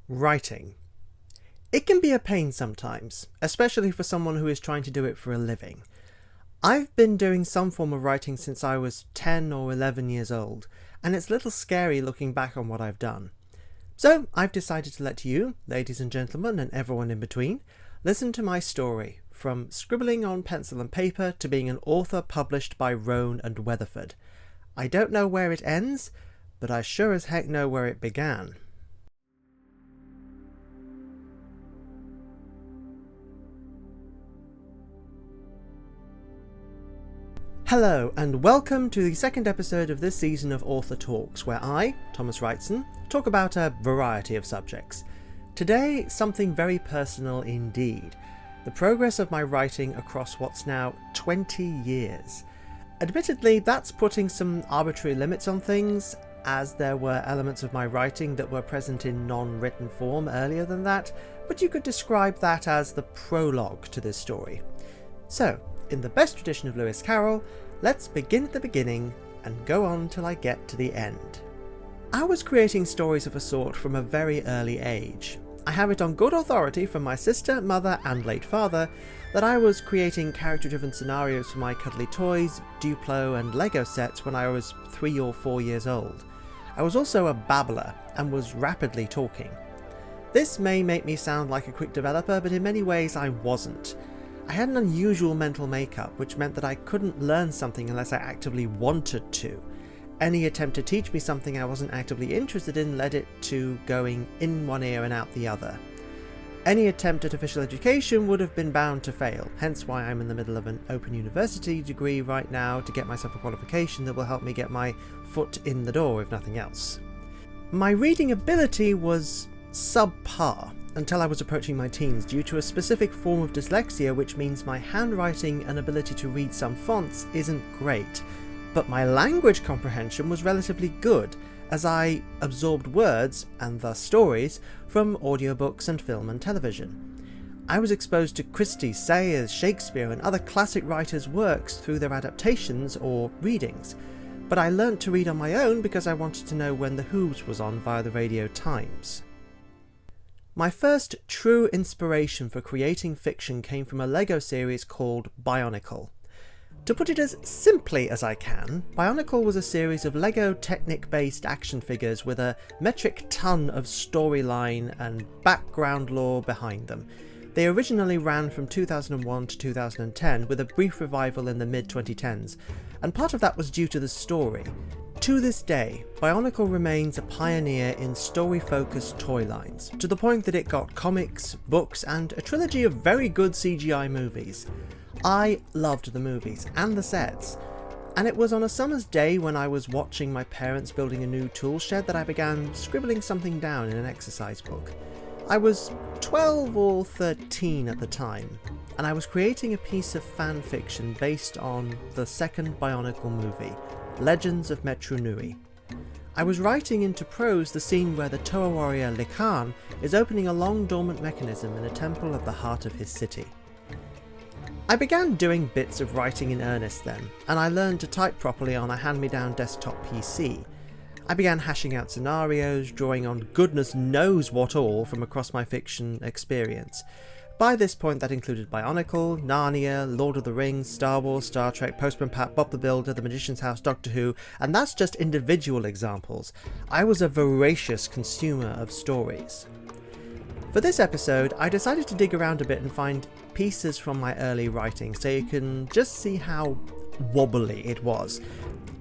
Writing. It can be a pain sometimes, especially for someone who is trying to do it for a living. I've been doing some form of writing since I was 10 or 11 years old, and it's a little scary looking back on what I've done. So I've decided to let you, ladies and gentlemen, and everyone in between, listen to my story, from scribbling on pencil and paper to being an author published by Roan and Weatherford. I don't know where it ends, but I sure as heck know where it began. Hello, and welcome to the second episode of this season of Author Talks, where I, Thomas Wrightson, talk about a variety of subjects. Today, something very personal indeed. The progress of my writing across what's now 20 years. Admittedly, that's putting some arbitrary limits on things, as there were elements of my writing that were present in non-written form earlier than that, but you could describe that as the prologue to this story. So, in the best tradition of Lewis Carroll, let's begin at the beginning and go on till I get to the end. I was creating stories of a sort from a very early age. I have it on good authority from my sister, mother and late father that I was creating character-driven scenarios for my cuddly toys, Duplo and Lego sets when I was 3 or 4 years old. I was also a babbler and was rapidly talking. This may make me sound like a quick developer, but in many ways I wasn't. I had an unusual mental makeup, which meant that I couldn't learn something unless I actively wanted to. Any attempt to teach me something I wasn't actively interested in led it to going in one ear and out the other. Any attempt at official education would have been bound to fail, hence why I'm in the middle of an open university degree right now to get myself a qualification that will help me get my foot in the door if nothing else. My reading ability was subpar until I was approaching my teens due to a specific form of dyslexia, which means my handwriting and ability to read some fonts isn't great, but my language comprehension was relatively good as I absorbed words, and thus stories, from audiobooks and film and television. I was exposed to Christie, Sayers, Shakespeare and other classic writers' works through their adaptations or readings, but I learnt to read on my own because I wanted to know when The Who's was on via the Radio Times. My first true inspiration for creating fiction came from a Lego series called Bionicle. To put it as simply as I can, Bionicle was a series of Lego Technic-based action figures with a metric ton of storyline and background lore behind them. They originally ran from 2001 to 2010 with a brief revival in the mid-2010s, and part of that was due to the story. To this day, Bionicle remains a pioneer in story-focused toy lines, to the point that it got comics, books, and a trilogy of very good CGI movies. I loved the movies and the sets, and it was on a summer's day when I was watching my parents building a new tool shed that I began scribbling something down in an exercise book. I was 12 or 13 at the time, and I was creating a piece of fan fiction based on the second Bionicle movie, Legends of Metru Nui. I was writing into prose the scene where the Toa warrior Likan is opening a long dormant mechanism in a temple at the heart of his city. I began doing bits of writing in earnest then, and I learned to type properly on a hand-me-down desktop PC. I began hashing out scenarios, drawing on goodness knows what all from across my fiction experience. By this point that included Bionicle, Narnia, Lord of the Rings, Star Wars, Star Trek, Postman Pat, Bob the Builder, The Magician's House, Doctor Who, and that's just individual examples. I was a voracious consumer of stories. For this episode, I decided to dig around a bit and find pieces from my early writing so you can just see how wobbly it was.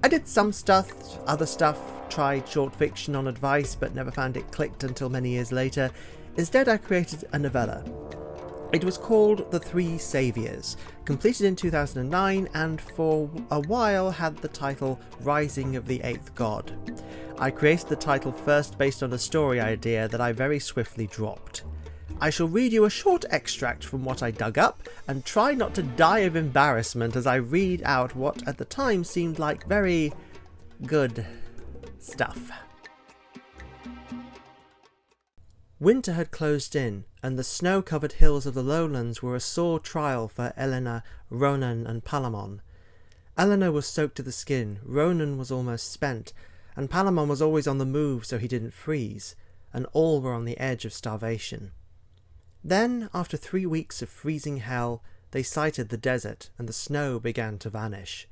I did some stuff, other stuff, tried short fiction on advice but never found it clicked until many years later. Instead, I created a novella. It was called The Three Saviours, completed in 2009 and for a while had the title Rising of the Eighth God. I created the title first based on a story idea that I very swiftly dropped. I shall read you a short extract from what I dug up and try not to die of embarrassment as I read out what at the time seemed like very good stuff. Winter had closed in, and the snow-covered hills of the lowlands were a sore trial for Elena, Ronan and Palamon. Elena was soaked to the skin, Ronan was almost spent, and Palamon was always on the move so he didn't freeze, and all were on the edge of starvation. Then, after 3 weeks of freezing hell, they sighted the desert and the snow began to vanish.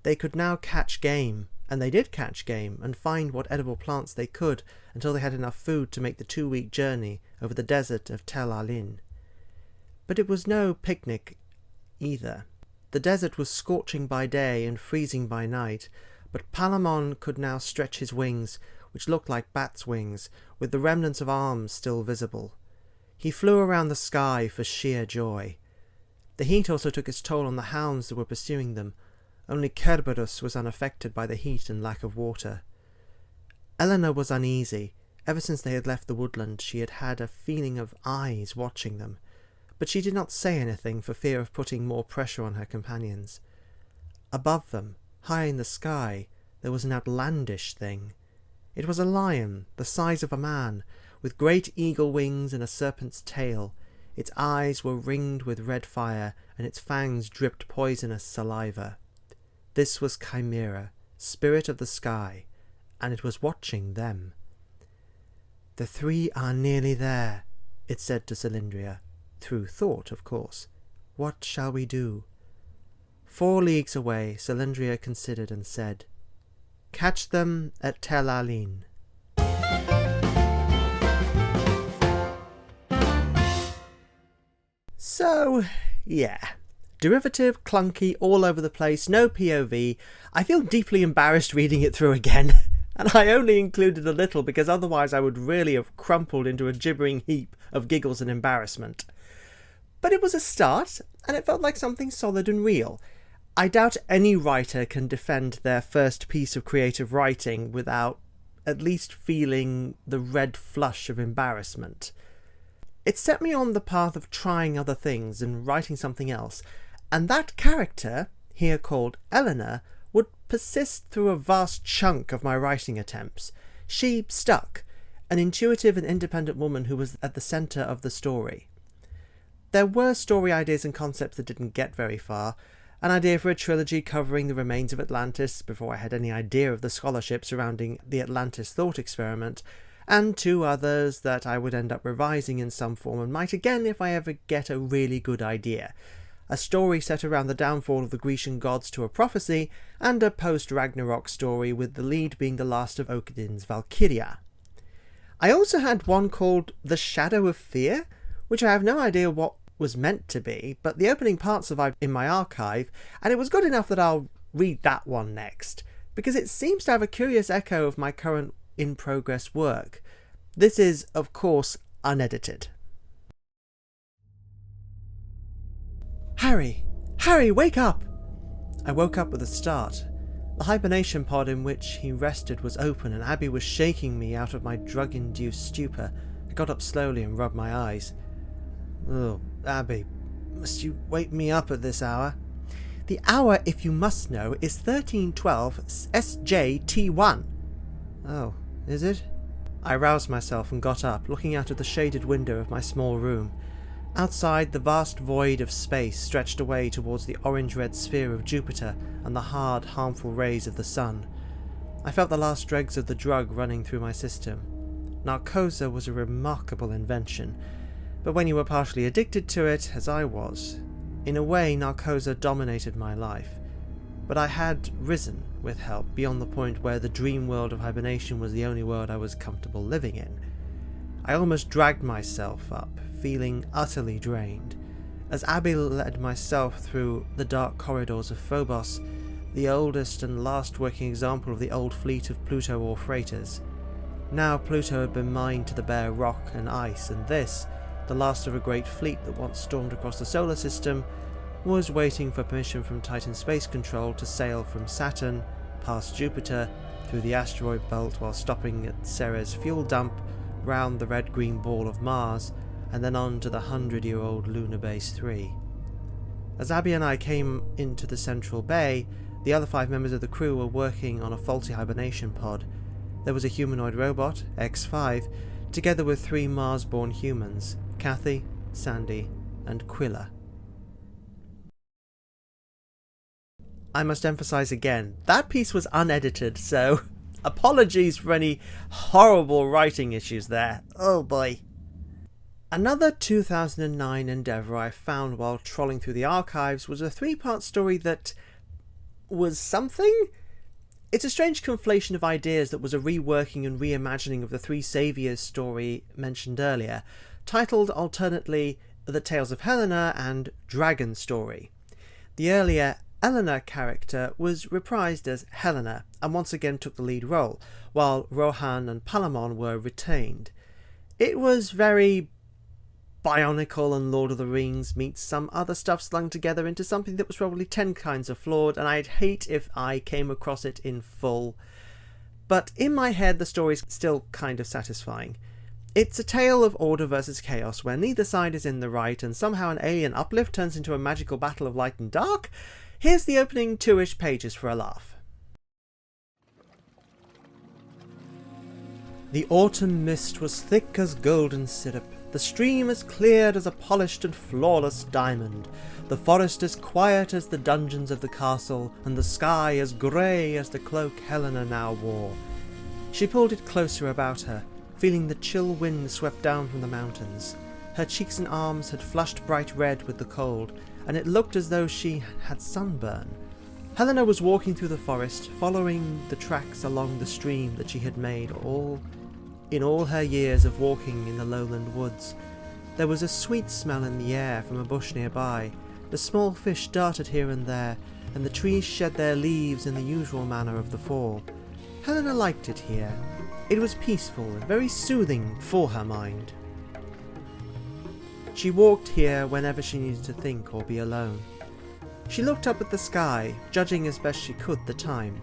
They could now catch game, and they did catch game and find what edible plants they could until they had enough food to make the 2-week journey over the desert of Drejal-Vin. But it was no picnic either. The desert was scorching by day and freezing by night, but Palamon could now stretch his wings, which looked like bats' wings, with the remnants of arms still visible. He flew around the sky for sheer joy. The heat also took its toll on the hounds that were pursuing them. Only Kerberos was unaffected by the heat and lack of water. Eleanor was uneasy. Ever since they had left the woodland, she had had a feeling of eyes watching them, but she did not say anything for fear of putting more pressure on her companions. Above them, high in the sky, there was an outlandish thing. It was a lion, the size of a man, with great eagle wings and a serpent's tail. Its eyes were ringed with red fire, and its fangs dripped poisonous saliva. This was Chimera, spirit of the sky, and it was watching them. "The 3 are nearly there," it said to Cylindria, through thought, of course. "What shall we do?" 4 leagues away, Cylindria considered and said, "Catch them at Drejal-Vin." So, yeah. Derivative, clunky, all over the place, no POV. I feel deeply embarrassed reading it through again, and I only included a little because otherwise I would really have crumpled into a gibbering heap of giggles and embarrassment. But it was a start, and it felt like something solid and real. I doubt any writer can defend their first piece of creative writing without at least feeling the red flush of embarrassment. It set me on the path of trying other things and writing something else, and that character, here called Eleanor, would persist through a vast chunk of my writing attempts. She stuck, an intuitive and independent woman who was at the centre of the story. There were story ideas and concepts that didn't get very far, an idea for a trilogy covering the remains of Atlantis before I had any idea of the scholarship surrounding the Atlantis thought experiment, and 2 others that I would end up revising in some form and might again if I ever get a really good idea. A story set around the downfall of the Grecian gods to a prophecy, and a post-Ragnarok story with the lead being the last of Odin's Valkyria. I also had one called The Shadow of Fear, which I have no idea what was meant to be, but the opening part survived in my archive, and it was good enough that I'll read that one next, because it seems to have a curious echo of my current in-progress work. This is, of course, unedited. Harry! Harry, wake up! I woke up with a start. The hibernation pod in which he rested was open, and Abby was shaking me out of my drug-induced stupor. I got up slowly and rubbed my eyes. "Oh, Abby, must you wake me up at this hour?" "The hour, if you must know, is 13:12 SJT1. "Oh, is it?" I roused myself and got up, looking out of the shaded window of my small room. Outside, the vast void of space stretched away towards the orange-red sphere of Jupiter and the hard, harmful rays of the sun. I felt the last dregs of the drug running through my system. Narcosa was a remarkable invention, but when you were partially addicted to it, as I was, in a way Narcosa dominated my life. But I had risen, with help, beyond the point where the dream world of hibernation was the only world I was comfortable living in. I almost dragged myself up, feeling utterly drained, as Abby led myself through the dark corridors of Phobos, the oldest and last working example of the old fleet of Pluto ore freighters. Now Pluto had been mined to the bare rock and ice, and this, the last of a great fleet that once stormed across the solar system, was waiting for permission from Titan Space Control to sail from Saturn, past Jupiter, through the asteroid belt while stopping at Ceres fuel dump, round the red-green ball of Mars, and then on to the 100-year-old Lunar Base 3. As Abby and I came into the central bay, the other 5 members of the crew were working on a faulty hibernation pod. There was a humanoid robot, X5, together with 3 Mars-born humans, Kathy, Sandy, and Quilla. I must emphasize again, that piece was unedited, so Apologies for any horrible writing issues there. Oh boy. Another 2009 endeavour I found while trolling through the archives was a 3-part story that was something? It's a strange conflation of ideas that was a reworking and reimagining of the Three Saviours story mentioned earlier, titled alternately The Tales of Helena and Dragon Story. The earlier Eleanor character was reprised as Helena and once again took the lead role, while Rohan and Palamon were retained. It was very Bionicle and Lord of the Rings meets some other stuff slung together into something that was probably 10 kinds of flawed, and I'd hate if I came across it in full. But in my head the story's still kind of satisfying. It's a tale of order versus chaos where neither side is in the right and somehow an alien uplift turns into a magical battle of light and dark. Here's the opening 2-ish pages for a laugh. The autumn mist was thick as golden syrup, the stream as clear as a polished and flawless diamond, the forest as quiet as the dungeons of the castle, and the sky as grey as the cloak Helena now wore. She pulled it closer about her, feeling the chill wind swept down from the mountains. Her cheeks and arms had flushed bright red with the cold, and it looked as though she had sunburn. Helena was walking through the forest, following the tracks along the stream that she had made in all her years of walking in the lowland woods. There was a sweet smell in the air from a bush nearby. The small fish darted here and there, and the trees shed their leaves in the usual manner of the fall. Helena liked it here. It was peaceful and very soothing for her mind. She walked here whenever she needed to think or be alone. She looked up at the sky, judging as best she could the time.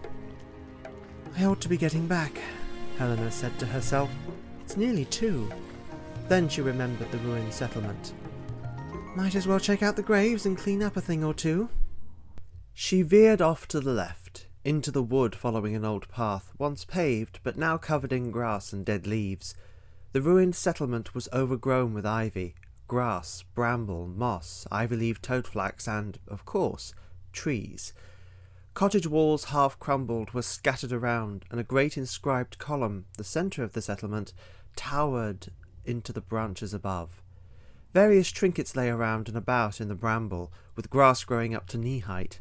"I ought to be getting back," Helena said to herself. "It's nearly 2. Then she remembered the ruined settlement. "Might as well check out the graves and clean up a thing or two." She veered off to the left, into the wood following an old path, once paved but now covered in grass and dead leaves. The ruined settlement was overgrown with ivy, grass, bramble, moss, ivy-leaved toadflax and, of course, trees. Cottage walls half crumbled were scattered around, and a great inscribed column, the centre of the settlement, towered into the branches above. Various trinkets lay around and about in the bramble, with grass growing up to knee-height.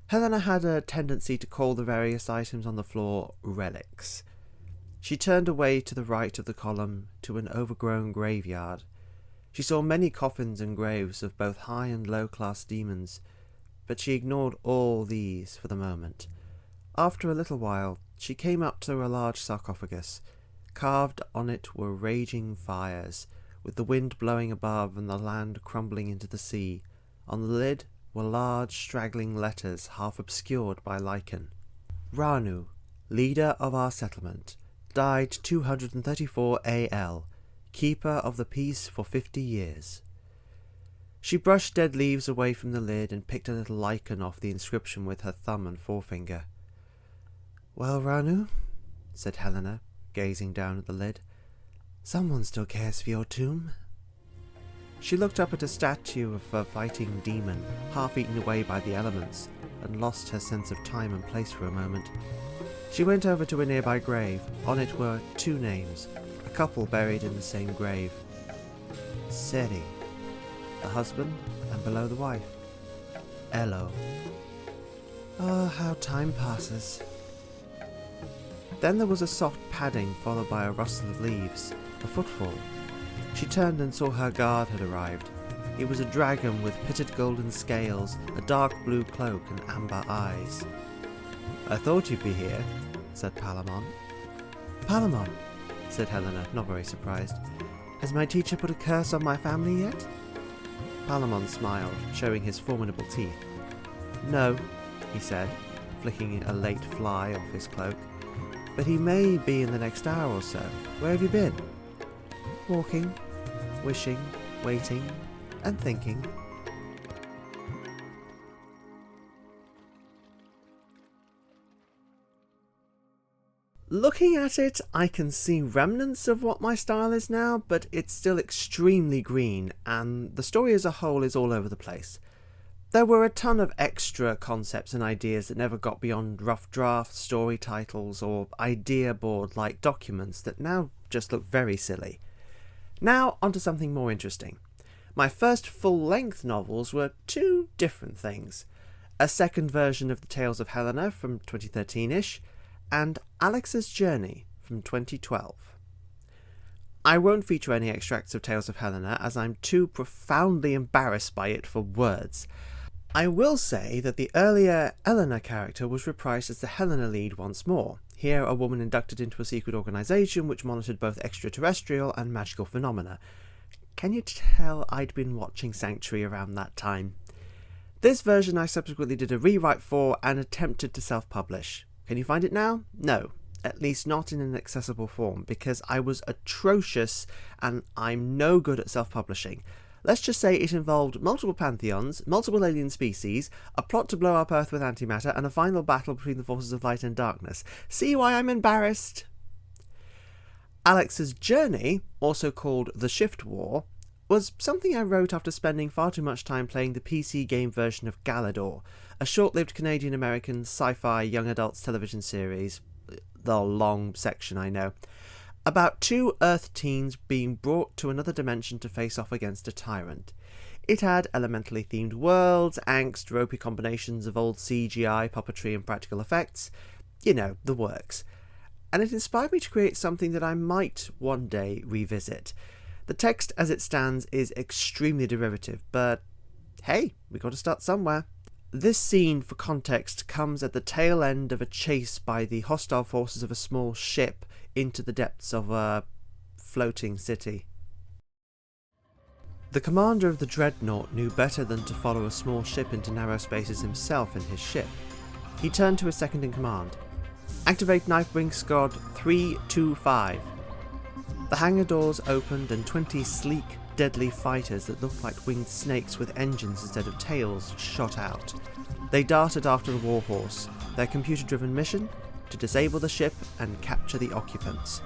Helena had a tendency to call the various items on the floor relics. She turned away to the right of the column to an overgrown graveyard. She saw many coffins and graves of both high and low-class demons, but she ignored all these for the moment. After a little while, she came up to a large sarcophagus. Carved on it were raging fires, with the wind blowing above and the land crumbling into the sea. On the lid were large straggling letters half obscured by lichen. "Ranu, leader of our settlement, died 234 AL, keeper of the peace for 50 years. She brushed dead leaves away from the lid and picked a little lichen off the inscription with her thumb and forefinger. "Well, Ranu," said Helena, gazing down at the lid, "someone still cares for your tomb." She looked up at a statue of a fighting demon, half eaten away by the elements, and lost her sense of time and place for a moment. She went over to a nearby grave. On it were 2 names, a couple buried in the same grave. Seri, the husband, and below the wife, Elo. Oh, how time passes. Then there was a soft padding followed by a rustle of leaves, a footfall. She turned and saw her guard had arrived. He was a dragon with pitted golden scales, a dark blue cloak and amber eyes. "I thought you'd be here," said Palamon. "Palamon," said Helena, not very surprised. "Has my teacher put a curse on my family yet?" Palamon smiled, showing his formidable teeth. "No," he said, flicking a late fly off his cloak. "But he may be in the next hour or so. Where have you been?" "Walking, wishing, waiting, and thinking." Looking at it, I can see remnants of what my style is now, but it's still extremely green, and the story as a whole is all over the place. There were a ton of extra concepts and ideas that never got beyond rough drafts, story titles, or idea board-like documents that now just look very silly. Now onto something more interesting. My first full-length novels were two different things. A second version of The Tales of Helena from 2013-ish, and Alex's Journey from 2012. I won't feature any extracts of Tales of Helena as I'm too profoundly embarrassed by it for words. I will say that the earlier Eleanor character was reprised as the Helena lead once more. Here, a woman inducted into a secret organisation which monitored both extraterrestrial and magical phenomena. Can you tell I'd been watching Sanctuary around that time? This version I subsequently did a rewrite for and attempted to self-publish. Can you find it now? No. At least not in an accessible form, because I was atrocious and I'm no good at self-publishing. Let's just say it involved multiple pantheons, multiple alien species, a plot to blow up Earth with antimatter, and a final battle between the forces of light and darkness. See why I'm embarrassed? Alex's Journey, also called The Shift War, was something I wrote after spending far too much time playing the PC game version of Galidor, a short-lived Canadian-American sci-fi young adults television series. The long section, I know. About two Earth teens being brought to another dimension to face off against a tyrant. It had elementally themed worlds, angst, ropey combinations of old CGI, puppetry and practical effects. You know, the works. And it inspired me to create something that I might one day revisit. The text as it stands is extremely derivative, but hey, we got to start somewhere. This scene, for context, comes at the tail end of a chase by the hostile forces of a small ship into the depths of a floating city. The commander of the dreadnought knew better than to follow a small ship into narrow spaces himself in his ship. He turned to his second in command. Activate Nightwing Squad 325. The hangar doors opened and 20 sleek, deadly fighters that looked like winged snakes with engines instead of tails shot out. They darted after the warhorse, their computer-driven mission to disable the ship and capture the occupants.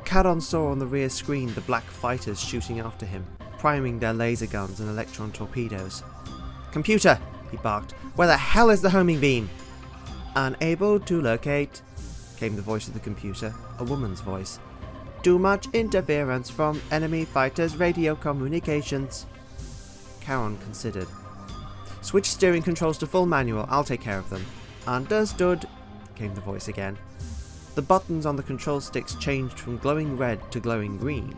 Charon saw on the rear screen the black fighters shooting after him, priming their laser guns and electron torpedoes. "Computer!" he barked. "Where the hell is the homing beam?" "Unable to locate," came the voice of the computer, a woman's voice. "Too much interference from enemy fighters' radio communications." Charon considered. "Switch steering controls to full manual, I'll take care of them." "Understood," came the voice again. The buttons on the control sticks changed from glowing red to glowing green.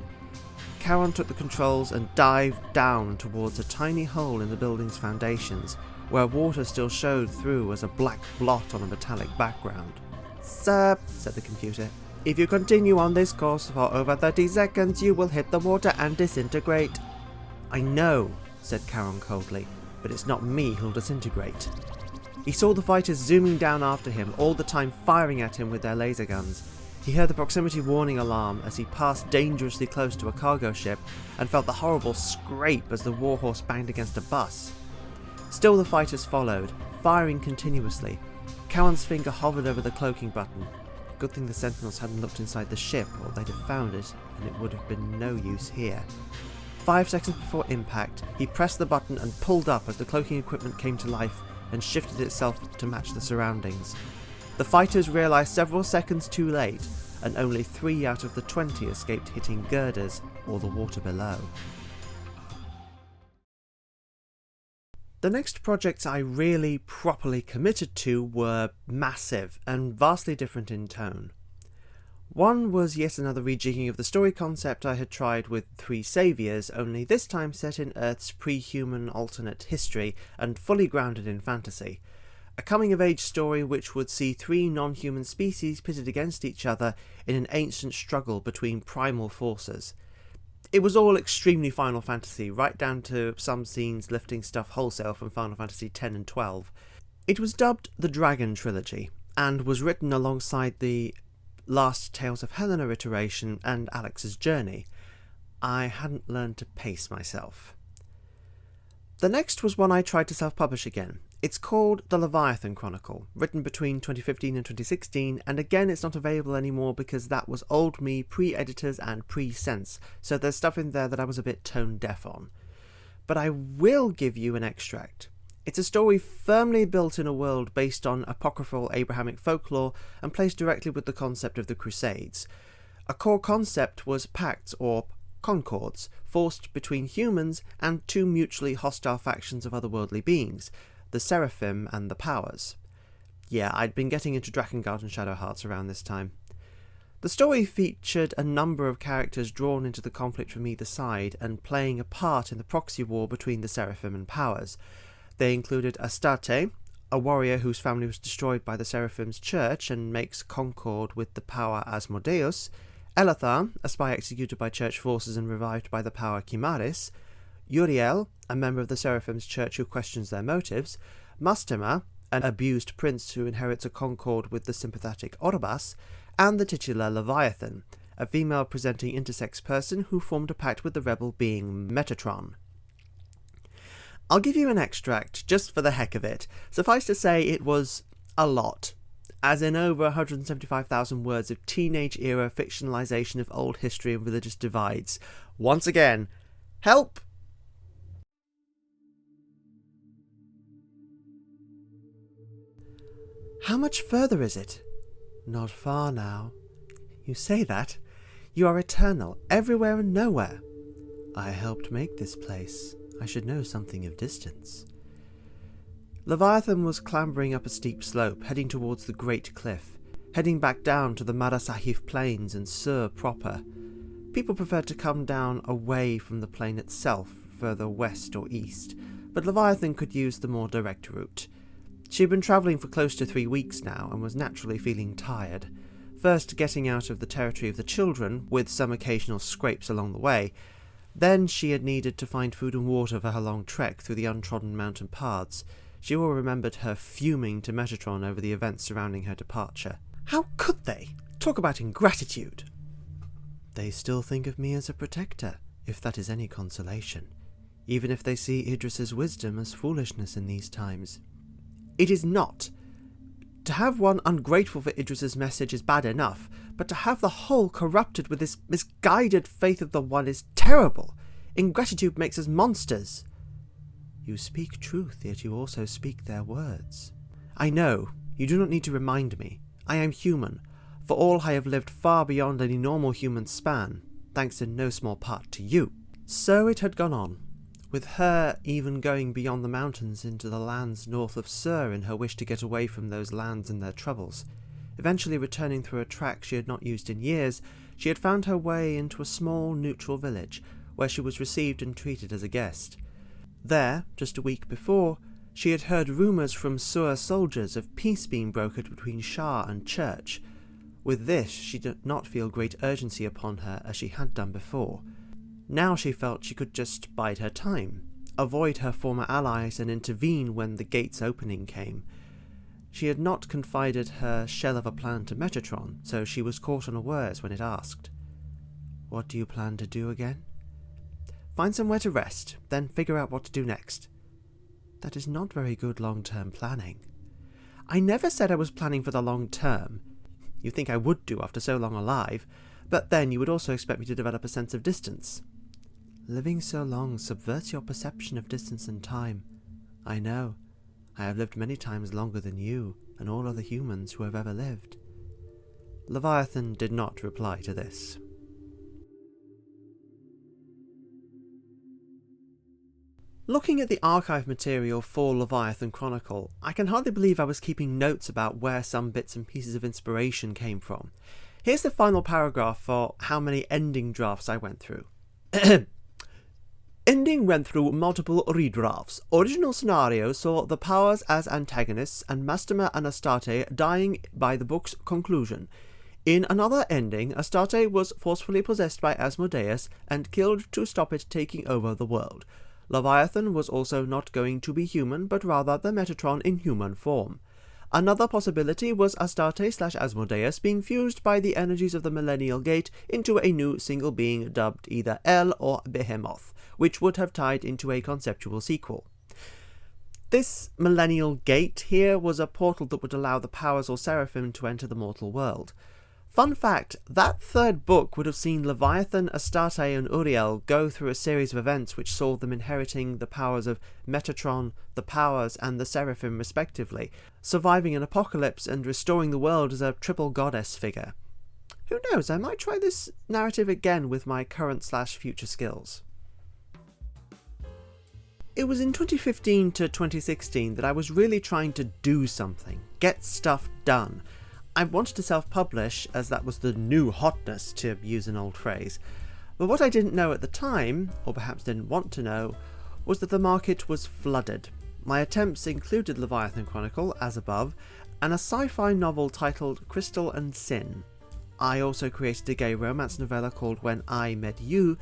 Charon took the controls and dived down towards a tiny hole in the building's foundations, where water still showed through as a black blot on a metallic background. "Sir," said the computer, "if you continue on this course for over 30 seconds, you will hit the water and disintegrate." "I know," said Charon coldly, "but it's not me who'll disintegrate." He saw the fighters zooming down after him, all the time firing at him with their laser guns. He heard the proximity warning alarm as he passed dangerously close to a cargo ship and felt the horrible scrape as the warhorse banged against a bus. Still the fighters followed, firing continuously. Charon's finger hovered over the cloaking button. Good thing the sentinels hadn't looked inside the ship, or they'd have found it, and it would have been no use here. 5 seconds before impact, he pressed the button and pulled up as the cloaking equipment came to life and shifted itself to match the surroundings. The fighters realised several seconds too late, and only 3 out of the 20 escaped hitting girders or the water below. The next projects I really properly committed to were massive and vastly different in tone. One was yet another rejigging of the story concept I had tried with 3 Saviours, only this time set in Earth's pre-human alternate history and fully grounded in fantasy. A coming-of-age story which would see 3 non-human species pitted against each other in an ancient struggle between primal forces. It was all extremely Final Fantasy, right down to some scenes lifting stuff wholesale from Final Fantasy X and XII. It was dubbed the Dragon Trilogy, and was written alongside the last Tales of Helena iteration and Alex's Journey. I hadn't learned to pace myself. The next was one I tried to self-publish again. It's called The Leviathan Chronicle, written between 2015 and 2016, and again it's not available anymore because that was old me, pre-editors and pre-sense, so there's stuff in there that I was a bit tone deaf on. But I will give you an extract. It's a story firmly built in a world based on apocryphal Abrahamic folklore and plays directly with the concept of the Crusades. A core concept was pacts or concords forced between humans and two mutually hostile factions of otherworldly beings, the Seraphim and the Powers. Yeah, I'd been getting into Drakengard and Shadowhearts around this time. The story featured a number of characters drawn into the conflict from either side and playing a part in the proxy war between the Seraphim and Powers. They included Astarte, a warrior whose family was destroyed by the Seraphim's church and makes concord with the power Asmodeus, Elathar, a spy executed by church forces and revived by the power Chimaris, Uriel, a member of the Seraphim's church who questions their motives, Mastema, an abused prince who inherits a concord with the sympathetic Orobas, and the titular Leviathan, a female-presenting intersex person who formed a pact with the rebel being Metatron. I'll give you an extract, just for the heck of it. Suffice to say, it was a lot. As in over 175,000 words of teenage-era fictionalization of old history and religious divides. Once again, help! How much further is it? Not far now. You say that? You are eternal, everywhere and nowhere. I helped make this place. I should know something of distance. Leviathan was clambering up a steep slope, heading towards the Great Cliff, heading back down to the Marasahif Plains and Sur proper. People preferred to come down away from the plain itself, further west or east, but Leviathan could use the more direct route. She had been travelling for close to 3 weeks now, and was naturally feeling tired. First getting out of the territory of the children, with some occasional scrapes along the way. Then she had needed to find food and water for her long trek through the untrodden mountain paths. She all remembered her fuming to Metatron over the events surrounding her departure. How could they? Talk about ingratitude! They still think of me as a protector, if that is any consolation, even if they see Idris's wisdom as foolishness in these times. It is not. To have one ungrateful for Idris's message is bad enough, but to have the whole corrupted with this misguided faith of the One is terrible. Ingratitude makes us monsters. You speak truth, yet you also speak their words. I know. You do not need to remind me. I am human. For all I have lived far beyond any normal human span, thanks in no small part to you. So it had gone on, with her even going beyond the mountains into the lands north of Sur in her wish to get away from those lands and their troubles. Eventually returning through a track she had not used in years, she had found her way into a small neutral village, where she was received and treated as a guest. There, just a week before, she had heard rumours from Sur soldiers of peace being brokered between Shah and Church. With this, she did not feel great urgency upon her as she had done before. Now she felt she could just bide her time, avoid her former allies and intervene when the gate's opening came. She had not confided her shell of a plan to Metatron, so she was caught unawares when it asked, "What do you plan to do again?" "Find somewhere to rest, then figure out what to do next." "That is not very good long-term planning." "I never said I was planning for the long term. You'd think I would do after so long alive, but then you would also expect me to develop a sense of distance." "Living so long subverts your perception of distance and time. I know. I have lived many times longer than you and all other humans who have ever lived." Leviathan did not reply to this. Looking at the archive material for Leviathan Chronicle, I can hardly believe I was keeping notes about where some bits and pieces of inspiration came from. Here's the final paragraph for how many ending drafts I went through. Ending went through multiple redrafts. Original scenario saw the Powers as antagonists and Mastema and Astarte dying by the book's conclusion. In another ending, Astarte was forcefully possessed by Asmodeus and killed to stop it taking over the world. Leviathan was also not going to be human, but rather the Metatron in human form. Another possibility was Astarte/Asmodeus being fused by the energies of the Millennial Gate into a new single being dubbed either El or Behemoth, which would have tied into a conceptual sequel. This Millennial Gate here was a portal that would allow the Powers or Seraphim to enter the mortal world. Fun fact, that third book would have seen Leviathan, Astarte and Uriel go through a series of events which saw them inheriting the powers of Metatron, the Powers and the Seraphim respectively, surviving an apocalypse and restoring the world as a triple goddess figure. Who knows, I might try this narrative again with my current/future skills. It was in 2015 to 2016 that I was really trying to do something, get stuff done. I wanted to self-publish, as that was the new hotness, to use an old phrase. But what I didn't know at the time, or perhaps didn't want to know, was that the market was flooded. My attempts included Leviathan Chronicle, as above, and a sci-fi novel titled Crystal and Sin. I also created a gay romance novella called When I Met You,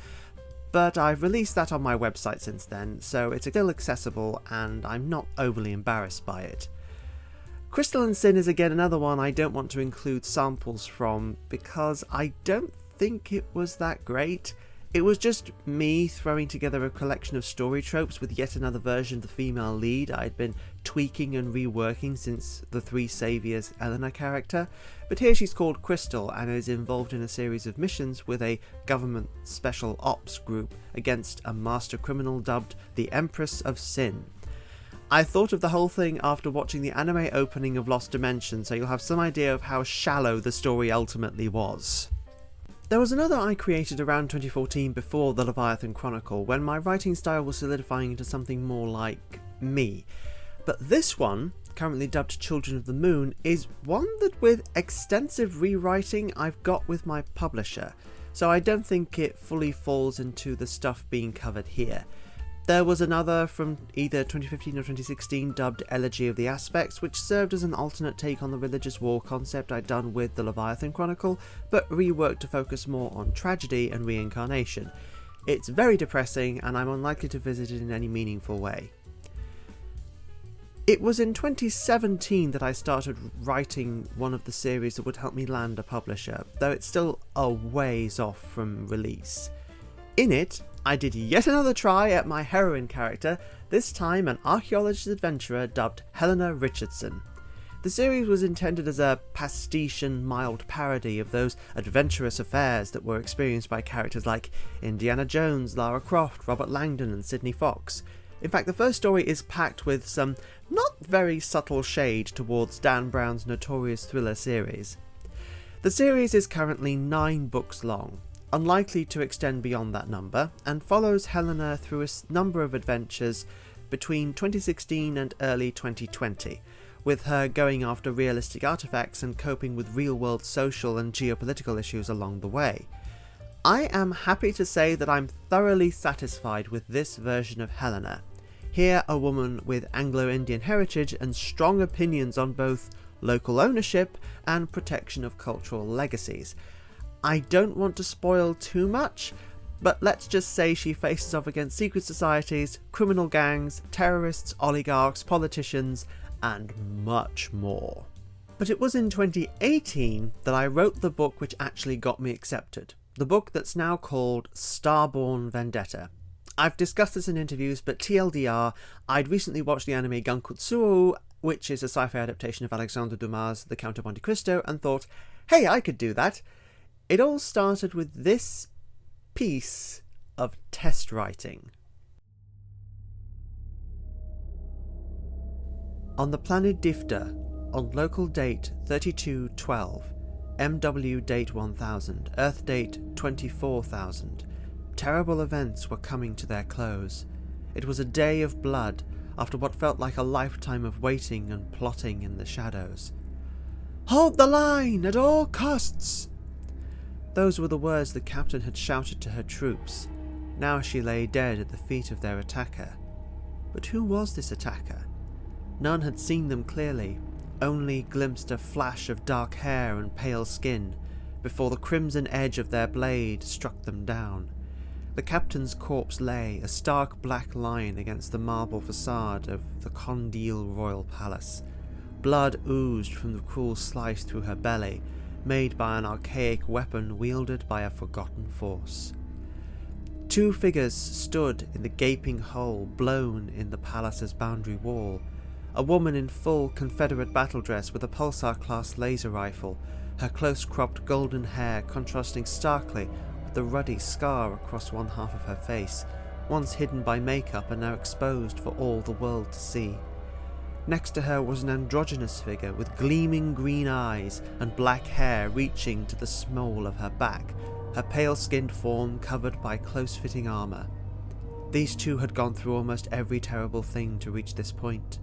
but I've released that on my website since then, so it's still accessible and I'm not overly embarrassed by it. Crystal and Sin is again another one I don't want to include samples from because I don't think it was that great. It was just me throwing together a collection of story tropes with yet another version of the female lead I'd been tweaking and reworking since the Three Saviors Eleanor character, but here she's called Crystal and is involved in a series of missions with a government special ops group against a master criminal dubbed the Empress of Sin. I thought of the whole thing after watching the anime opening of Lost Dimension, so you'll have some idea of how shallow the story ultimately was. There was another I created around 2014 before the Leviathan Chronicle, when my writing style was solidifying into something more like me. But this one, currently dubbed Children of the Moon, is one that with extensive rewriting I've got with my publisher, so I don't think it fully falls into the stuff being covered here. There was another from either 2015 or 2016 dubbed Elegy of the Aspects, which served as an alternate take on the religious war concept I'd done with the Leviathan Chronicle, but reworked to focus more on tragedy and reincarnation. It's very depressing, and I'm unlikely to visit it in any meaningful way. It was in 2017 that I started writing one of the series that would help me land a publisher, though it's still a ways off from release. In it, I did yet another try at my heroine character, this time an archaeologist adventurer dubbed Helena Richardson. The series was intended as a pastiche and mild parody of those adventurous affairs that were experienced by characters like Indiana Jones, Lara Croft, Robert Langdon and Sidney Fox. In fact, the first story is packed with some not very subtle shade towards Dan Brown's notorious thriller series. The series is currently 9 books long, unlikely to extend beyond that number, and follows Helena through a number of adventures between 2016 and early 2020, with her going after realistic artifacts and coping with real-world social and geopolitical issues along the way. I am happy to say that I'm thoroughly satisfied with this version of Helena. Here, a woman with Anglo-Indian heritage and strong opinions on both local ownership and protection of cultural legacies. I don't want to spoil too much, but let's just say she faces off against secret societies, criminal gangs, terrorists, oligarchs, politicians, and much more. But it was in 2018 that I wrote the book which actually got me accepted. The book that's now called Starborn Vendetta. I've discussed this in interviews, but TLDR, I'd recently watched the anime Gankutsuou, which is a sci-fi adaptation of Alexandre Dumas' The Count of Monte Cristo, and thought, hey, I could do that. It all started with this piece of test writing. On the planet Difta, on local date 3212, MW date 1000, Earth date 24,000, terrible events were coming to their close. It was a day of blood after what felt like a lifetime of waiting and plotting in the shadows. "Hold the line at all costs!" Those were the words the captain had shouted to her troops. Now she lay dead at the feet of their attacker. But who was this attacker? None had seen them clearly, only glimpsed a flash of dark hair and pale skin, before the crimson edge of their blade struck them down. The captain's corpse lay, a stark black line against the marble facade of the Condile Royal Palace. Blood oozed from the cruel slice through her belly, made by an archaic weapon wielded by a forgotten force. 2 figures stood in the gaping hole blown in the palace's boundary wall. A woman in full Confederate battle dress with a Pulsar-class laser rifle, her close-cropped golden hair contrasting starkly with the ruddy scar across one half of her face, once hidden by makeup and now exposed for all the world to see. Next to her was an androgynous figure with gleaming green eyes and black hair reaching to the small of her back, her pale-skinned form covered by close-fitting armour. These two had gone through almost every terrible thing to reach this point.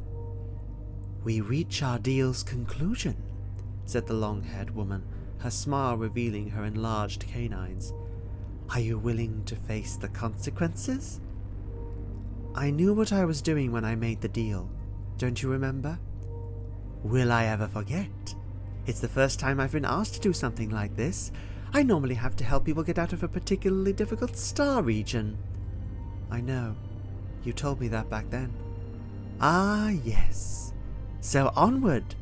"We reach our deal's conclusion," said the long-haired woman, her smile revealing her enlarged canines. "Are you willing to face the consequences?" "I knew what I was doing when I made the deal. Don't you remember?" "Will I ever forget? It's the first time I've been asked to do something like this. I normally have to help people get out of a particularly difficult star region." "I know. You told me that back then." "Ah, yes. So onward,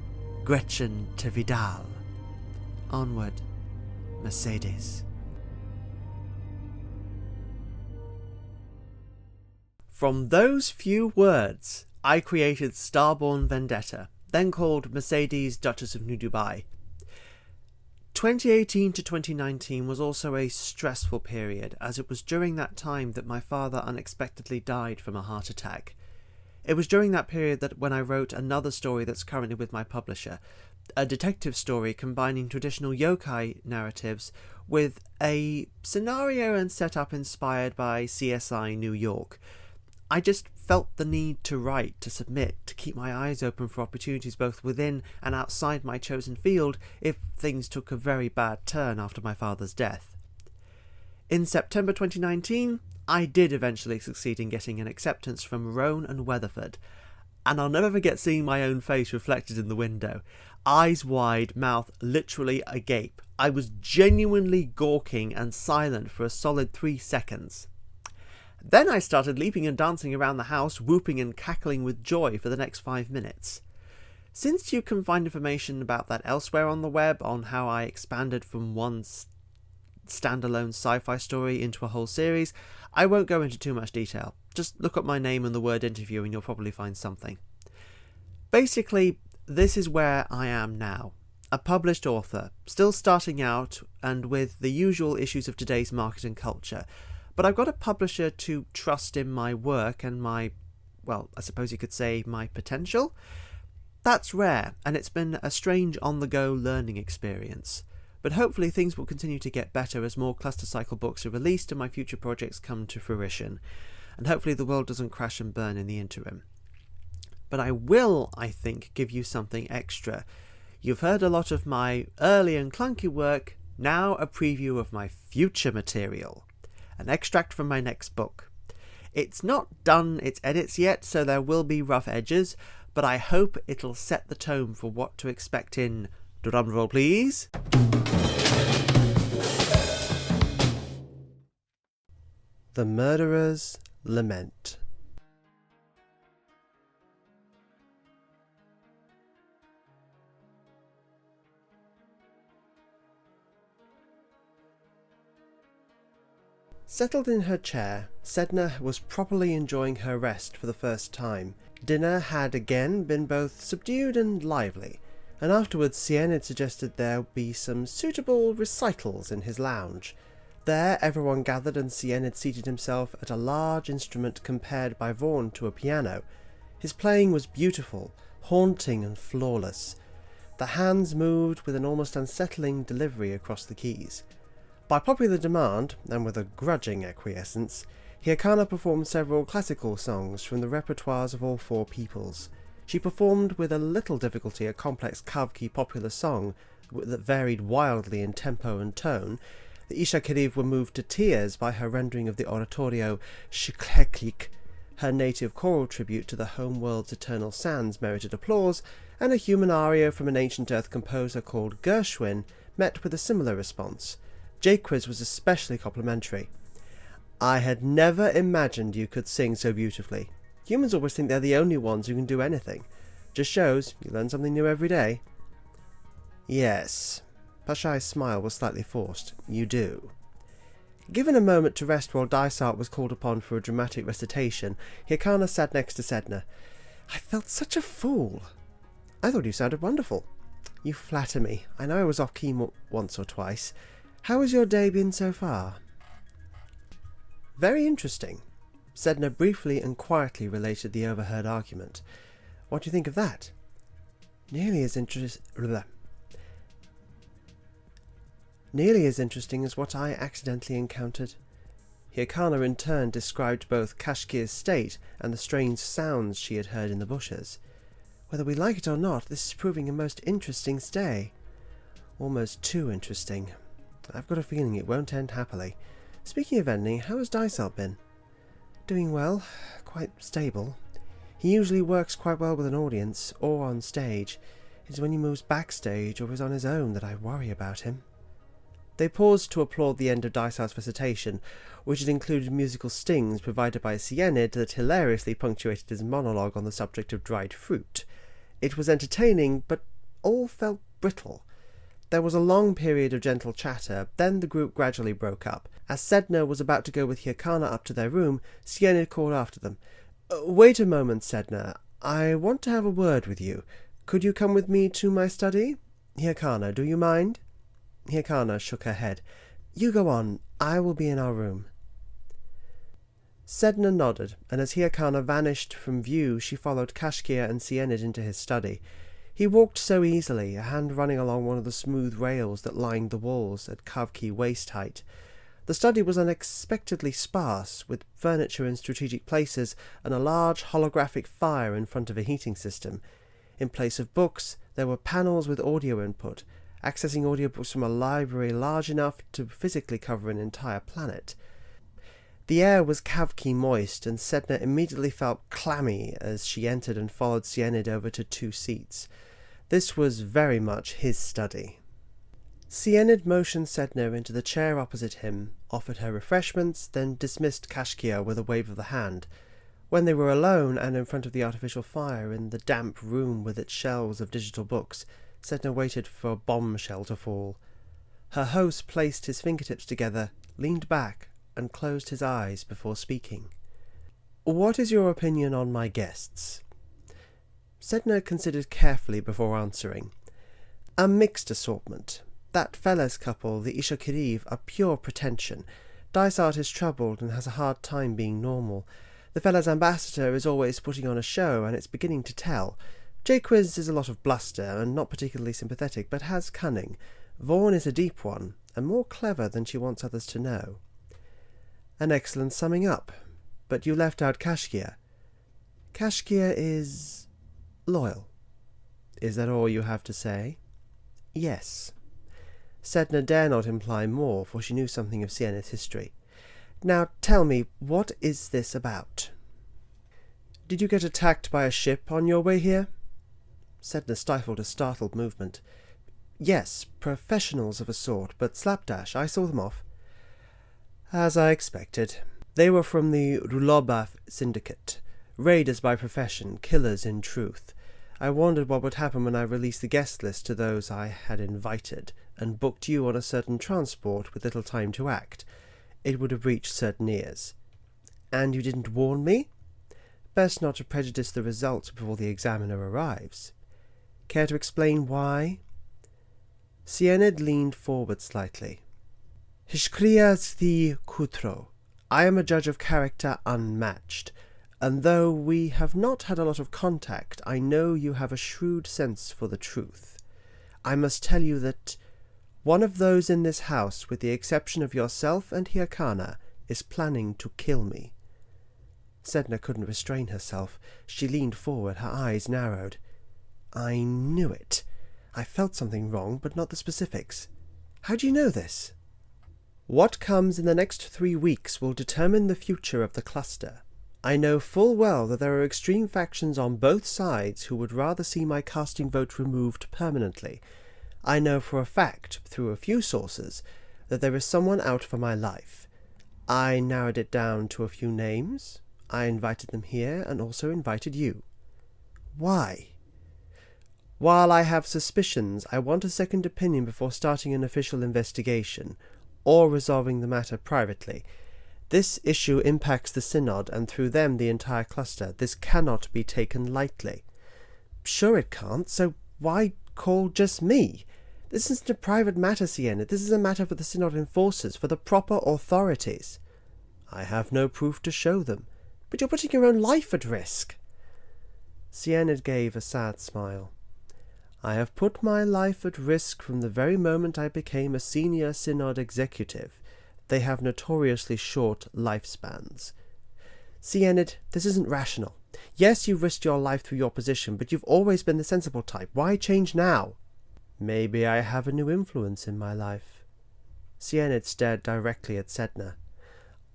Gretchen to Vidal." "Onward, Mercedes." From those few words, I created Starborn Vendetta, then called Mercedes, Duchess of New Dubai. 2018 to 2019 was also a stressful period, as it was during that time that my father unexpectedly died from a heart attack. It was during that period that when I wrote another story that's currently with my publisher, a detective story combining traditional yokai narratives with a scenario and setup inspired by CSI New York. I just felt the need to write, to submit, to keep my eyes open for opportunities both within and outside my chosen field if things took a very bad turn after my father's death. In September 2019, I did eventually succeed in getting an acceptance from Roan and Weatherford, and I'll never forget seeing my own face reflected in the window. Eyes wide, mouth literally agape. I was genuinely gawking and silent for a solid 3 seconds. Then I started leaping and dancing around the house, whooping and cackling with joy for the next 5 minutes. Since you can find information about that elsewhere on the web, on how I expanded from one standalone sci-fi story into a whole series, I won't go into too much detail. Just look up my name and the word interview and you'll probably find something. Basically, this is where I am now. A published author, still starting out and with the usual issues of today's market and culture. But I've got a publisher to trust in my work and my, well, I suppose you could say my potential. That's rare, and it's been a strange on-the-go learning experience. But hopefully things will continue to get better as more cluster cycle books are released and my future projects come to fruition. And hopefully the world doesn't crash and burn in the interim. But I will, I think, give you something extra. You've heard a lot of my early and clunky work, now a preview of my future material. An extract from my next book. It's not done its edits yet, so there will be rough edges, but I hope it'll set the tone for what to expect in, drumroll please, The Murderer's Lament. Settled in her chair, Sedna was properly enjoying her rest for the first time. Dinner had again been both subdued and lively, and afterwards Cyanid suggested there be some suitable recitals in his lounge. There everyone gathered and Cyanid seated himself at a large instrument compared by Vaughan to a piano. His playing was beautiful, haunting and flawless. The hands moved with an almost unsettling delivery across the keys. By popular demand, and with a grudging acquiescence, Hirkana performed several classical songs from the repertoires of all four peoples. She performed with a little difficulty a complex Kavki popular song that varied wildly in tempo and tone. The Ishakiriv were moved to tears by her rendering of the oratorio Shikleklik. Her native choral tribute to the homeworld's eternal sands merited applause, and a human aria from an ancient earth composer called Gershwin met with a similar response. Jacques was especially complimentary. "I had never imagined you could sing so beautifully. Humans always think they're the only ones who can do anything. Just shows you learn something new every day." "Yes." Pashai's smile was slightly forced. "You do." Given a moment to rest while Dysart was called upon for a dramatic recitation, Hirkana sat next to Sedna. "I felt such a fool." "I thought you sounded wonderful." You flatter me. I know I was off key once or twice. How has your day been so far? Very interesting. Sedna briefly and quietly related the overheard argument. What do you think of that? Nearly as interesting as what I accidentally encountered. Hyrcana in turn described both Kashkir's state and the strange sounds she had heard in the bushes. Whether we like it or not, this is proving a most interesting stay. Almost too interesting. I've got a feeling it won't end happily. Speaking of ending, how has Drejal been? Doing well, quite stable. He usually works quite well with an audience, or on stage. It's when he moves backstage or is on his own that I worry about him. They paused to applaud the end of Dreisal's recitation, which had included musical stings provided by Cyanid that hilariously punctuated his monologue on the subject of dried fruit. It was entertaining, but all felt brittle. There was a long period of gentle chatter, then the group gradually broke up. As Sedna was about to go with Hyrcana up to their room, Cyanid called after them. Wait a moment, Sedna. I want to have a word with you. Could you come with me to my study? Hyrcana, do you mind? Hyrcana shook her head. You go on. I will be in our room. Sedna nodded, and as Hyrcana vanished from view, she followed Kashkir and Cyanid into his study. He walked so easily, a hand running along one of the smooth rails that lined the walls at Kavki waist height. The study was unexpectedly sparse, with furniture in strategic places and a large holographic fire in front of a heating system. In place of books, there were panels with audio input, accessing audiobooks from a library large enough to physically cover an entire planet. The air was Kavki moist, and Sedna immediately felt clammy as she entered and followed Cyanid over to 2 seats. This was very much his study. Cyanid motioned Sedna into the chair opposite him, offered her refreshments, then dismissed Kashkir with a wave of the hand. When they were alone and in front of the artificial fire in the damp room with its shelves of digital books, Sedna waited for a bombshell to fall. Her host placed his fingertips together, leaned back, and closed his eyes before speaking. What is your opinion on my guests? Sedna considered carefully before answering. A mixed assortment. That Feles couple, the Ishakiriv, are pure pretension. Dysart is troubled and has a hard time being normal. The Feles ambassador is always putting on a show, and it's beginning to tell. Jacques is a lot of bluster and not particularly sympathetic, but has cunning. Vaughan is a deep one, and more clever than she wants others to know. An excellent summing up, but you left out Kashkir. Kashkir is loyal. Is that all you have to say? Yes. Sedna dare not imply more, for she knew something of Sienna's history. Now tell me, what is this about? Did you get attacked by a ship on your way here? Sedna stifled a startled movement. Yes, professionals of a sort, but slapdash, I saw them off. As I expected. They were from the Rulobaf syndicate. Raiders by profession, killers in truth. I wondered what would happen when I released the guest list to those I had invited, and booked you on a certain transport with little time to act. It would have reached certain ears. And you didn't warn me? Best not to prejudice the results before the examiner arrives. Care to explain why? Cyanid leaned forward slightly. Hishkrias the Kutro. I am a judge of character unmatched, and though we have not had a lot of contact, I know you have a shrewd sense for the truth. I must tell you that one of those in this house, with the exception of yourself and Hyrcana, is planning to kill me. Sedna couldn't restrain herself. She leaned forward, her eyes narrowed. I knew it. I felt something wrong, but not the specifics. How do you know this? What comes in the next 3 weeks will determine the future of the cluster. I know full well that there are extreme factions on both sides who would rather see my casting vote removed permanently. I know for a fact, through a few sources, that there is someone out for my life. I narrowed it down to a few names. I invited them here and also invited you. Why? While I have suspicions, I want a second opinion before starting an official investigation, or resolving the matter privately. This issue impacts the Synod, and through them the entire cluster. This cannot be taken lightly. Sure it can't, so why call just me? This isn't a private matter, Cyanid. This is a matter for the Synod enforcers, for the proper authorities. I have no proof to show them, but you're putting your own life at risk. Cyanid gave a sad smile. I have put my life at risk from the very moment I became a senior Synod executive. They have notoriously short lifespans. Cyanid, this isn't rational. Yes, you risked your life through your position, but you've always been the sensible type. Why change now? Maybe I have a new influence in my life. Cyanid stared directly at Sedna.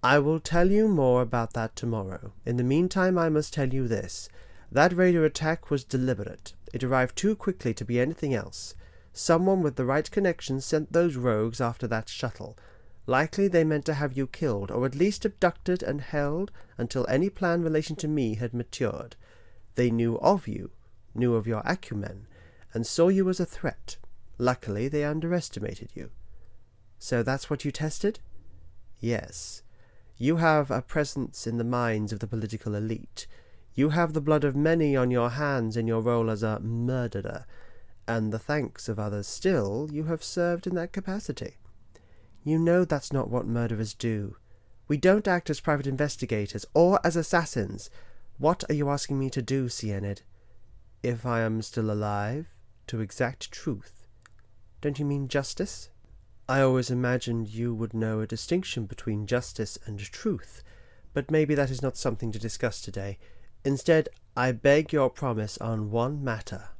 I will tell you more about that tomorrow. In the meantime, I must tell you this. That raider attack was deliberate. It arrived too quickly to be anything else. Someone with the right connections sent those rogues after that shuttle. Likely they meant to have you killed, or at least abducted and held until any plan relation to me had matured. They knew of you, knew of your acumen, and saw you as a threat. Luckily they underestimated you. So that's what you tested? Yes. You have a presence in the minds of the political elite. You have the blood of many on your hands in your role as a murderer, and the thanks of others still, you have served in that capacity. You know that's not what murderers do. We don't act as private investigators or as assassins. What are you asking me to do, Cyanid? If I am still alive, to exact truth. Don't you mean justice? I always imagined you would know a distinction between justice and truth, but maybe that is not something to discuss today. Instead, I beg your promise on one matter.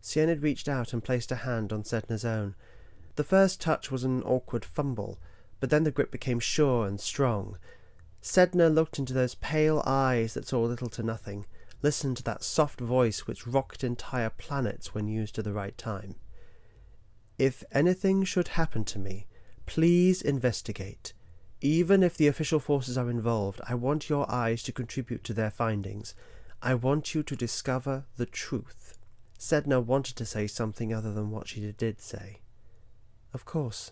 Cyanid reached out and placed a hand on Sedna's own. The first touch was an awkward fumble, but then the grip became sure and strong. Sedna looked into those pale eyes that saw little to nothing, listened to that soft voice which rocked entire planets when used at the right time. If anything should happen to me, please investigate. Even if the official forces are involved, I want your eyes to contribute to their findings. I want you to discover the truth. Sedna wanted to say something other than what she did say. Of course.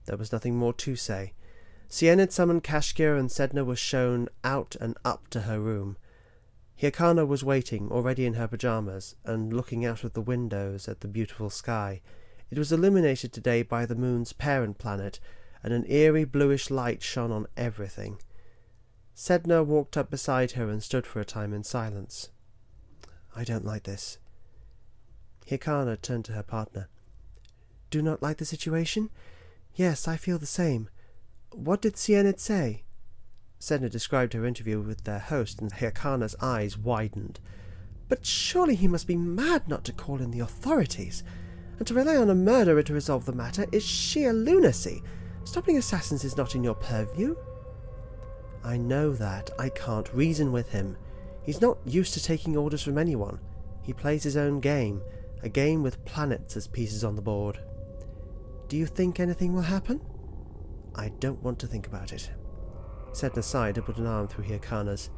There was nothing more to say. Cyanid summoned Kashkir and Sedna was shown out and up to her room. Hyrcana was waiting, already in her pyjamas, and looking out of the windows at the beautiful sky. It was illuminated today by the moon's parent planet, and an eerie bluish light shone on everything. Sedna walked up beside her and stood for a time in silence. I don't like this. Hyrcana turned to her partner. Do not like the situation? Yes, I feel the same. What did Cyanid say? Sedna described her interview with their host, and Hyrcana's eyes widened. But surely he must be mad not to call in the authorities, and to rely on a murderer to resolve the matter is sheer lunacy. Stopping assassins is not in your purview. I know that. I can't reason with him. He's not used to taking orders from anyone. He plays his own game, a game with planets as pieces on the board. Do you think anything will happen? I don't want to think about it. Sedna sighed and put an arm through Hyrcana's.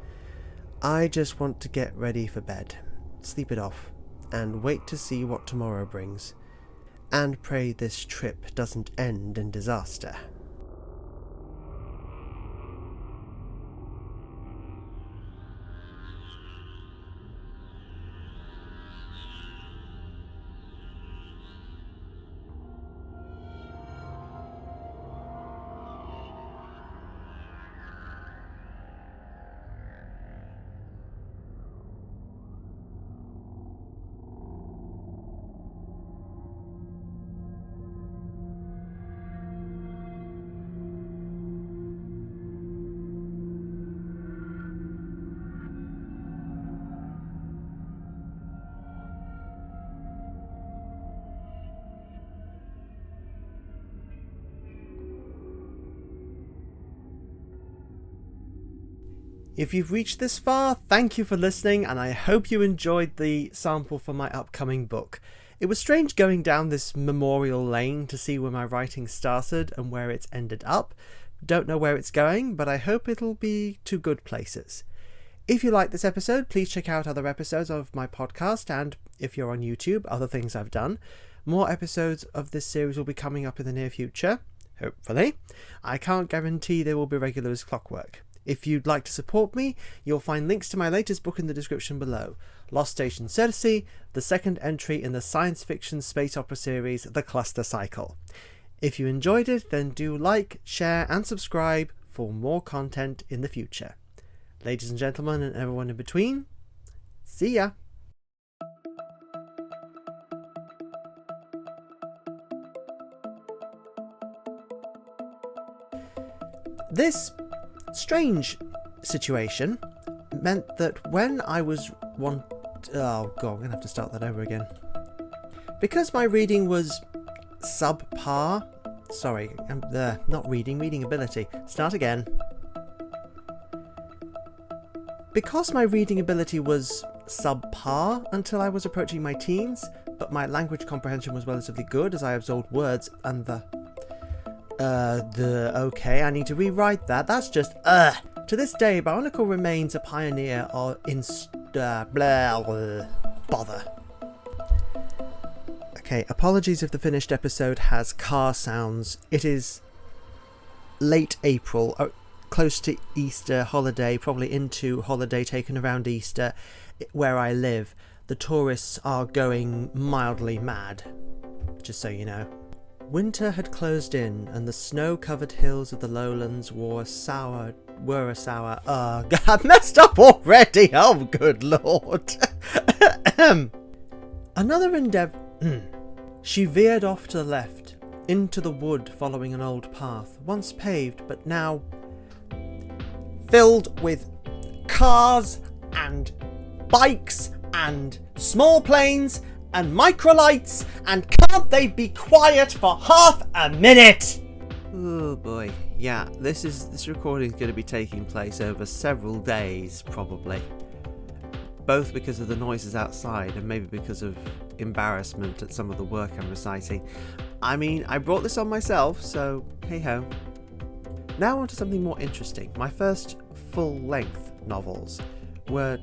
I just want to get ready for bed, sleep it off, and wait to see what tomorrow brings. And pray this trip doesn't end in disaster. If you've reached this far, thank you for listening, and I hope you enjoyed the sample for my upcoming book. It was strange going down this memorial lane to see where my writing started and where it's ended up. Don't know where it's going, but I hope it'll be to good places. If you like this episode, please check out other episodes of my podcast, and if you're on YouTube, other things I've done. More episodes of this series will be coming up in the near future, hopefully. I can't guarantee they will be regular as clockwork. If you'd like to support me, you'll find links to my latest book in the description below, Lost Station Circe, the second entry in the science fiction space opera series The Cluster Cycle. If you enjoyed it, then do like, share and subscribe for more content in the future. Ladies and gentlemen and everyone in between, see ya! This strange situation meant that when I was oh god, I'm gonna have to start that over again. Because my reading was subpar, reading ability. Start again. Because my reading ability was subpar until I was approaching my teens, but my language comprehension was relatively good as I absorbed words and okay, I need to rewrite that. That's just To this day, Bionicle remains a pioneer bother. Okay, apologies if the finished episode has car sounds. It is late April, close to Easter holiday, probably into holiday taken around Easter, where I live. The tourists are going mildly mad, just so you know. Winter had closed in, and the snow-covered hills of the lowlands were a sour. I've messed up already. Oh, good lord. Another endeavour. She veered off to the left, into the wood, following an old path, once paved, but now filled with cars and bikes and small planes and microlights, and can't they be quiet for half a minute? Oh boy, yeah, this recording is going to be taking place over several days, probably. Both because of the noises outside and maybe because of embarrassment at some of the work I'm reciting. I mean, I brought this on myself, so hey ho. Now on to something more interesting. My first full-length novels were...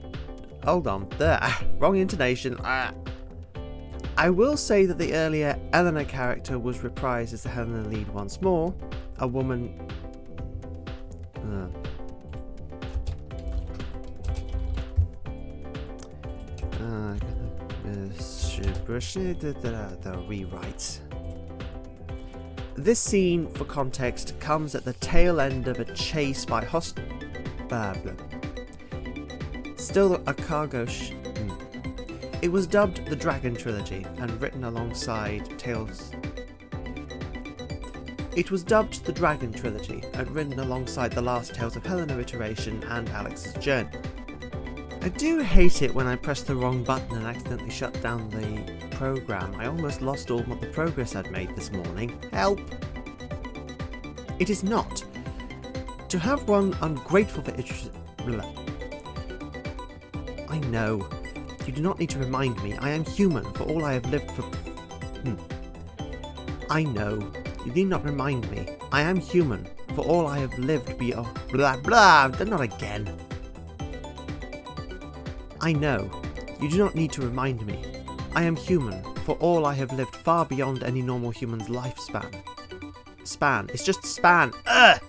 Hold on, there, wrong intonation. I will say that the earlier Eleanor character was reprised as the Helena lead once more. A woman... the rewrites. This scene, for context, comes at the tail end of a chase by still a cargo It was dubbed the Dragon Trilogy and written alongside Tales. It was dubbed the Dragon Trilogy and written alongside the last Tales of Helena iteration and Alex's Journey. I do hate it when I press the wrong button and accidentally shut down the program. I almost lost all the progress I'd made this morning. Help! It is not. To have one ungrateful for it. I know. You do not need to remind me. I am human, for all I have lived for... I know. You need not remind me. I am human, for all I have lived beyond... Not again. I know. You do not need to remind me. I am human, for all I have lived far beyond any normal human's lifespan. Span. It's just span. Ugh!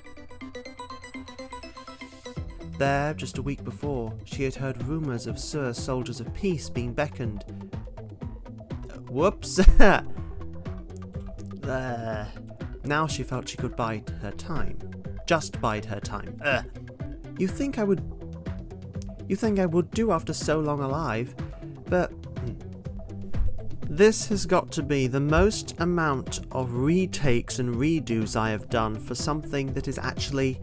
There, just a week before, she had heard rumours of soldiers of peace being beckoned. Whoops! Now she felt she could bide her time. Just bide her time. You think I would do after so long alive, but... This has got to be the most amount of retakes and redos I have done for something that is actually...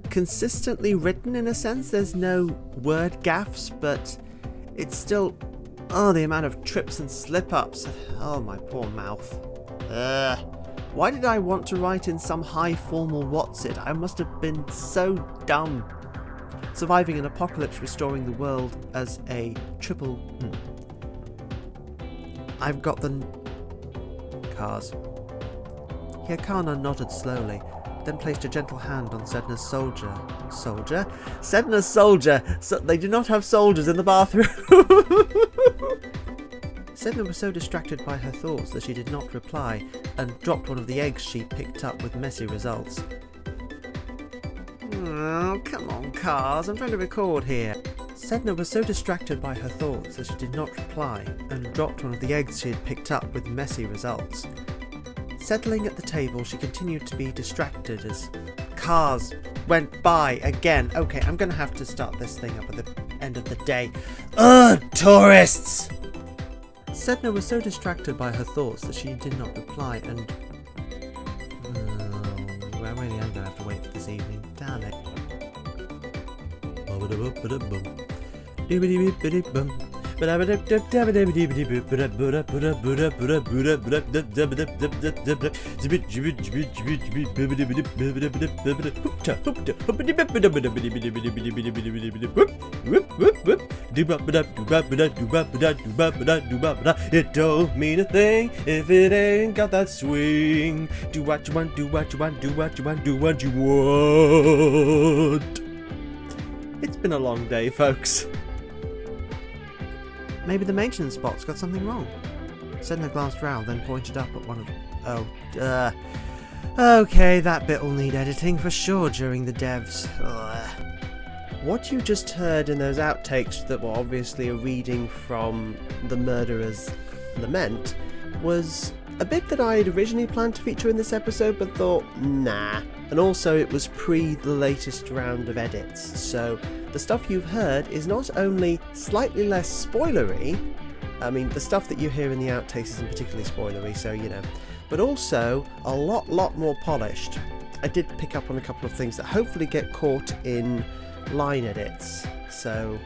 consistently written in a sense. There's no word gaffes, but it's still... Oh, the amount of trips and slip-ups. Oh, my poor mouth. Why did I want to write in some high formal what's-it? I must have been so dumb. Surviving an apocalypse, restoring the world as a triple... I've got the... Cars. Hirkana nodded slowly, then placed a gentle hand on Sedna's soldier. Soldier? Sedna's soldier! So they do not have soldiers in the bathroom! Sedna was so distracted by her thoughts that she did not reply, and dropped one of the eggs she picked up with messy results. Oh, come on, cars, I'm trying to record here. Sedna was so distracted by her thoughts that she did not reply, and dropped one of the eggs she had picked up with messy results. Settling at the table, she continued to be distracted as cars went by again. Okay, I'm gonna have to start this thing up at the end of the day. Ugh, tourists! Sedna was so distracted by her thoughts that she did not reply, and... I really am gonna have to wait for this evening. Damn it. It don't mean a thing if it ain't got that swing. Do what you want, do what you want, do what you want, do what you want. It's been a long day, folks. Maybe the maintenance bot's got something wrong. Sedna glanced round, then pointed up at one of them. Okay, that bit will need editing for sure during the devs. What you just heard in those outtakes that were obviously a reading from the murderer's Lament was a bit that I had originally planned to feature in this episode, but thought, nah. And also it was pre the latest round of edits, so the stuff you've heard is not only slightly less spoilery, I mean the stuff that you hear in the outtakes isn't particularly spoilery, so you know, but also a lot more polished. I did pick up on a couple of things that hopefully get caught in line edits, so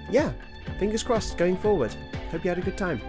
yeah, fingers crossed going forward. Hope you had a good time.